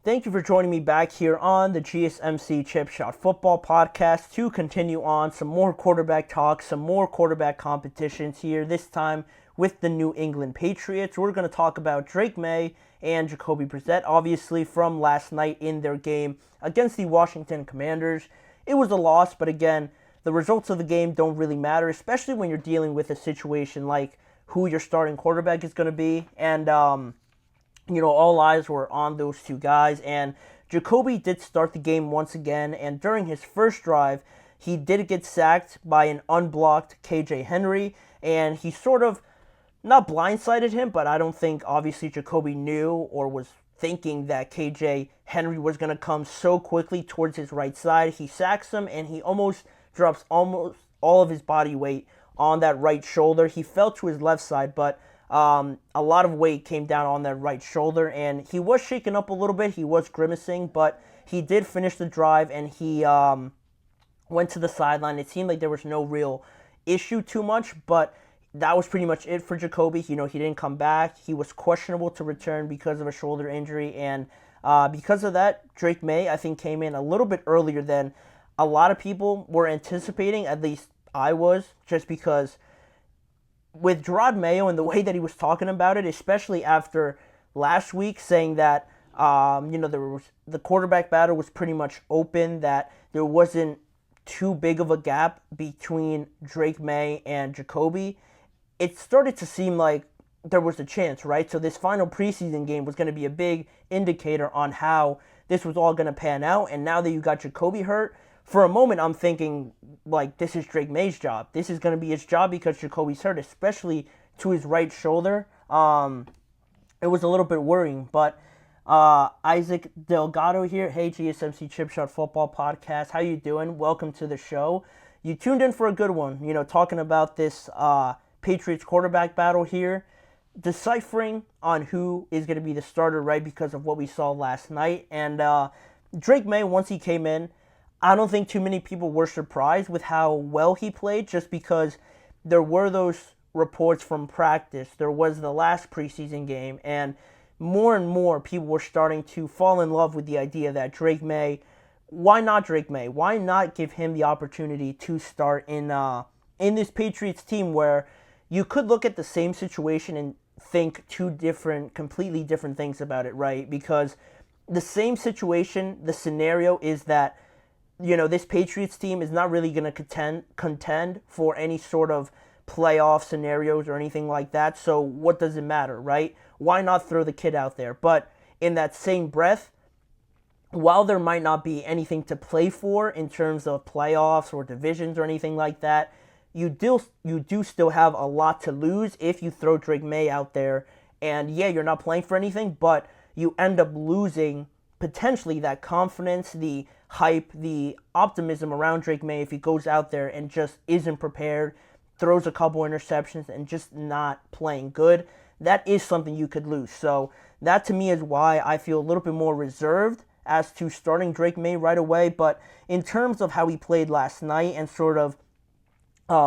Thank you for joining me back here on the GSMC Chip Shot Football Podcast to continue on some more quarterback talk, some more quarterback competitions here, this time with the New England Patriots. We're going to talk about Drake Maye and Jacoby Brissett, obviously from last night in their game against the Washington Commanders. It was a loss, but again, the results of the game don't really matter, especially when you're dealing with a situation like who your starting quarterback is going to be. And, all eyes were on those two guys, and Jacoby did start the game once again, and during his first drive, he did get sacked by an unblocked KJ Henry, and he sort of, not blindsided him, but I don't think, obviously, Jacoby knew or was thinking that KJ Henry was going to come so quickly towards his right side. He sacks him, and he almost drops almost all of his body weight on that right shoulder. He fell to his left side, but a lot of weight came down on that right shoulder, and he was shaken up a little bit. He was grimacing, but he did finish the drive, and he went to the sideline. It seemed like there was no real issue too much, but that was pretty much it for Jacoby. He didn't come back. He was questionable to return because of a shoulder injury, and because of that, Drake Maye, I think, came in a little bit earlier than a lot of people were anticipating, at least I was, just because with Drake Maye and the way that he was talking about it, especially after last week, saying that the quarterback battle was pretty much open, that there wasn't too big of a gap between Drake Maye and Jacoby, it started to seem like there was a chance, right? So this final preseason game was going to be a big indicator on how this was all going to pan out, and now that you got Jacoby hurt, for a moment, I'm thinking, like, this is Drake Maye's job. This is going to be his job because Jacoby's hurt, especially to his right shoulder. It was a little bit worrying, but Isaac Delgado here. Hey, GSMC Chip Shot Football Podcast. How you doing? Welcome to the show. You tuned in for a good one, talking about this Patriots quarterback battle here, deciphering on who is going to be the starter, right, because of what we saw last night. And Drake Maye, once he came in, I don't think too many people were surprised with how well he played, just because there were those reports from practice. There was the last preseason game, and more people were starting to fall in love with the idea that Drake Maye, why not Drake Maye? Why not give him the opportunity to start in this Patriots team where you could look at the same situation and think completely different things about it, right? Because the same situation, the scenario is that this Patriots team is not really going to contend for any sort of playoff scenarios or anything like that. So what does it matter, right? Why not throw the kid out there? But in that same breath, while there might not be anything to play for in terms of playoffs or divisions or anything like that, you do still have a lot to lose if you throw Drake Maye out there. And yeah, you're not playing for anything, but you end up losing potentially that confidence, the hype, the optimism around Drake Maye if he goes out there and just isn't prepared, throws a couple interceptions, and just not playing good. That is something you could lose. So that to me is why I feel a little bit more reserved as to starting Drake Maye right away. But in terms of how he played last night and sort of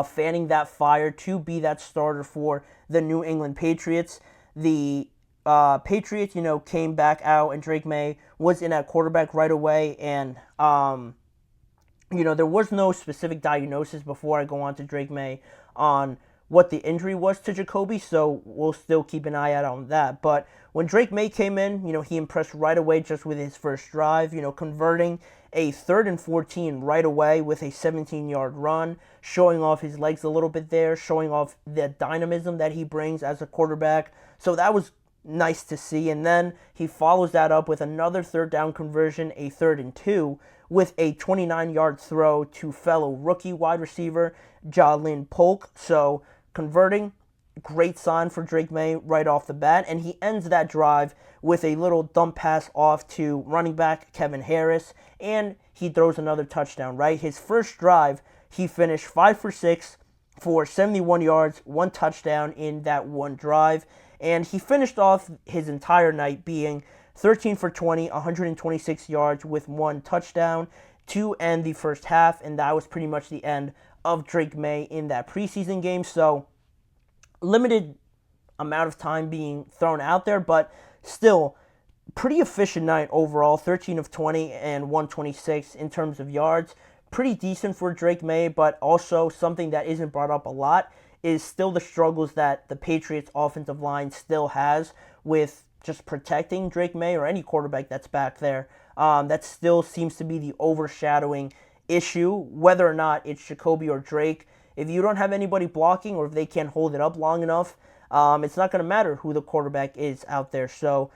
fanning that fire to be that starter for the New England Patriots, the Patriots, came back out, and Drake Maye was in at quarterback right away, and there was no specific diagnosis before I go on to Drake Maye on what the injury was to Jacoby, so we'll still keep an eye out on that. But when Drake Maye came in, he impressed right away just with his first drive, converting a 3rd and 14 right away with a 17-yard run, showing off his legs a little bit there, showing off the dynamism that he brings as a quarterback. So that was nice to see. And then he follows that up with another 3rd down conversion, a 3rd and 2, with a 29-yard throw to fellow rookie wide receiver Jalen Polk. So converting, great sign for Drake Maye right off the bat. And he ends that drive with a little dump pass off to running back Kevin Harris, and he throws another touchdown, right? His first drive, he finished 5 for 6 for 71 yards, 1 touchdown in that one drive. And he finished off his entire night being 13 for 20, 126 yards with 1 touchdown to end the first half. And that was pretty much the end of Drake Maye in that preseason game. So limited amount of time being thrown out there, but still pretty efficient night overall, 13 of 20 and 126 in terms of yards. Pretty decent for Drake Maye, but also something that isn't brought up a lot is still the struggles that the Patriots offensive line still has with just protecting Drake Maye or any quarterback that's back there. That still seems to be the overshadowing issue, whether or not it's Jacoby or Drake. If you don't have anybody blocking or if they can't hold it up long enough, it's not going to matter who the quarterback is out there. So,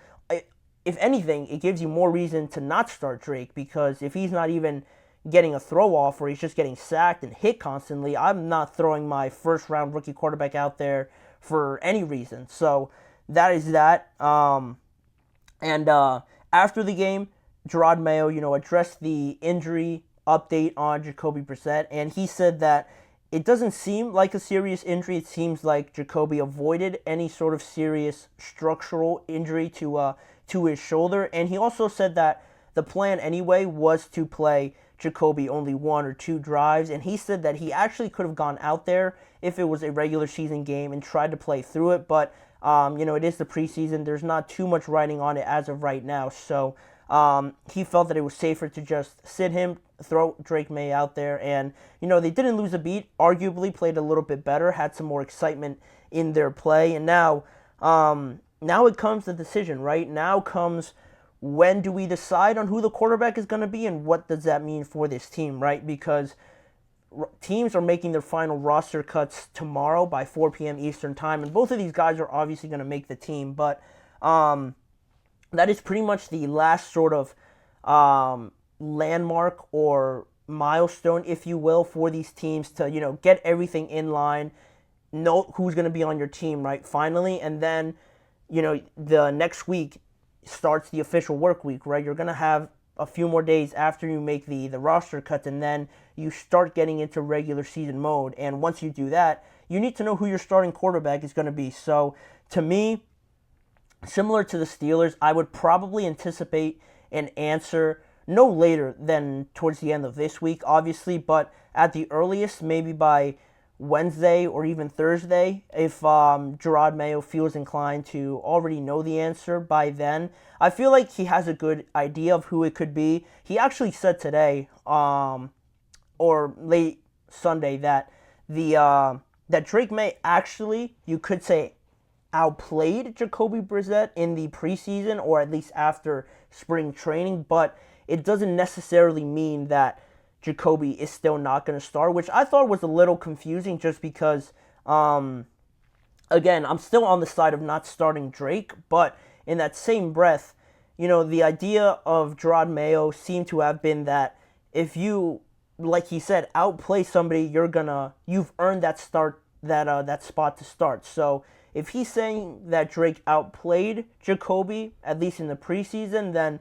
if anything, it gives you more reason to not start Drake, because if he's not even getting a throw off or he's just getting sacked and hit constantly, I'm not throwing my first round rookie quarterback out there for any reason. So that is that. After the game, Drake Maye, addressed the injury update on Jacoby Brissett, and he said that it doesn't seem like a serious injury. It seems like Jacoby avoided any sort of serious structural injury to his shoulder, and he also said that the plan anyway was to play Jacoby only 1 or 2 drives, and he said that he actually could have gone out there if it was a regular season game and tried to play through it, but it is the preseason. There's not too much writing on it as of right now, so he felt that it was safer to just sit him, throw Drake Maye out there, and they didn't lose a beat. Arguably played a little bit better, had some more excitement in their play, and now it comes the decision, right? Now comes, when do we decide on who the quarterback is going to be, and what does that mean for this team, right? Because teams are making their final roster cuts tomorrow by 4 p.m. Eastern time, and both of these guys are obviously going to make the team, but that is pretty much the last sort of landmark or milestone, if you will, for these teams to, get everything in line, know who's going to be on your team, right, finally, and then, the next week starts the official work week, right? You're going to have a few more days after you make the roster cuts, and then you start getting into regular season mode. And once you do that, you need to know who your starting quarterback is going to be. So, to me, similar to the Steelers, I would probably anticipate an answer no later than towards the end of this week, obviously, but at the earliest, maybe by Wednesday or even Thursday, if Drake Maye feels inclined to already know the answer by then. I feel like he has a good idea of who it could be. He actually said today, or late Sunday, that that Drake Maye actually, you could say, outplayed Jacoby Brissett in the preseason, or at least after spring training, but it doesn't necessarily mean that Jacoby is still not going to start, which I thought was a little confusing, just because, again, I'm still on the side of not starting Drake, but in that same breath, the idea of Drake Maye seemed to have been that if you, like he said, outplay somebody, you've earned that spot to start. So if he's saying that Drake outplayed Jacoby, at least in the preseason, then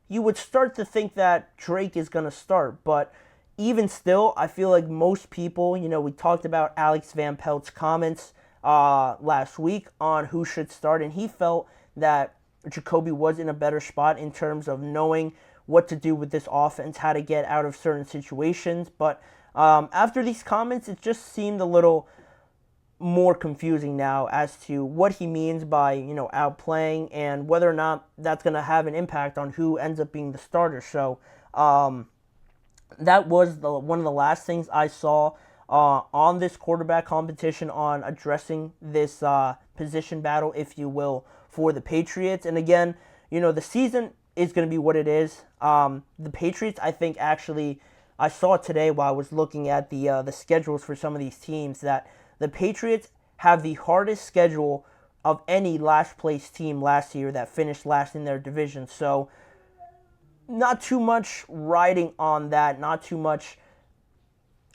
you would start to think that Drake is going to start, but even still, I feel like most people, we talked about Alex Van Pelt's comments last week on who should start, and he felt that Jacoby was in a better spot in terms of knowing what to do with this offense, how to get out of certain situations. But after these comments, it just seemed a little more confusing now as to what he means by, outplaying, and whether or not that's going to have an impact on who ends up being the starter. So, that was one of the last things I saw on this quarterback competition, on addressing this position battle, if you will, for the Patriots. And again, the season is going to be what it is. The Patriots, I think, actually, I saw today while I was looking at the schedules for some of these teams, that the Patriots have the hardest schedule of any last place team last year that finished last in their division. So, not too much riding on that, not too much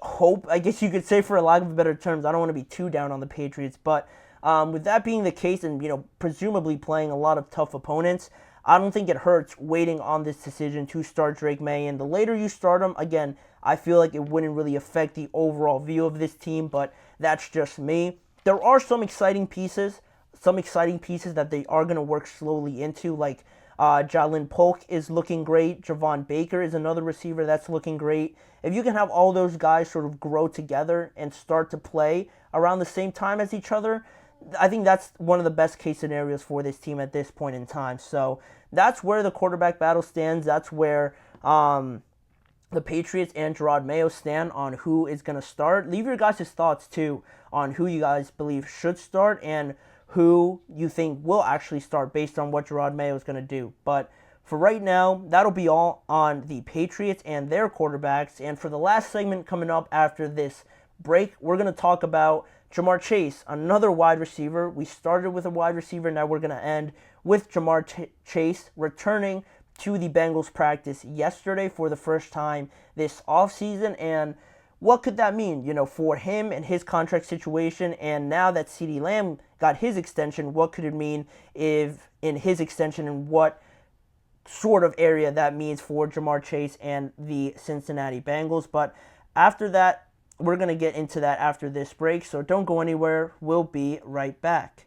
hope, I guess you could say, for a lack of better terms. I don't want to be too down on the Patriots, but with that being the case, and presumably playing a lot of tough opponents, I don't think it hurts waiting on this decision to start Drake Maye. And the later you start him, again, I feel like it wouldn't really affect the overall view of this team, but that's just me. There are some exciting pieces that they are going to work slowly into, like Jalen Polk is looking great. Javon Baker is another receiver that's looking great. If you can have all those guys sort of grow together and start to play around the same time as each other, I think that's one of the best case scenarios for this team at this point in time. So that's where the quarterback battle stands. That's where the Patriots and Jerod Mayo stand on who is going to start. Leave your guys' thoughts, too, on who you guys believe should start and who you think will actually start based on what Jerod Mayo is going to do. But for right now, that'll be all on the Patriots and their quarterbacks. And for the last segment coming up after this break, we're going to talk about Ja'Marr Chase, another wide receiver. We started with a wide receiver, now we're going to end with Ja'Marr Chase returning to the Bengals practice yesterday for the first time this offseason. And what could that mean, for him and his contract situation? And now that CeeDee Lamb got his extension, what could it mean if in his extension, and what sort of area that means for Ja'Marr Chase and the Cincinnati Bengals? But after that, we're going to get into that after this break, so don't go anywhere. We'll be right back.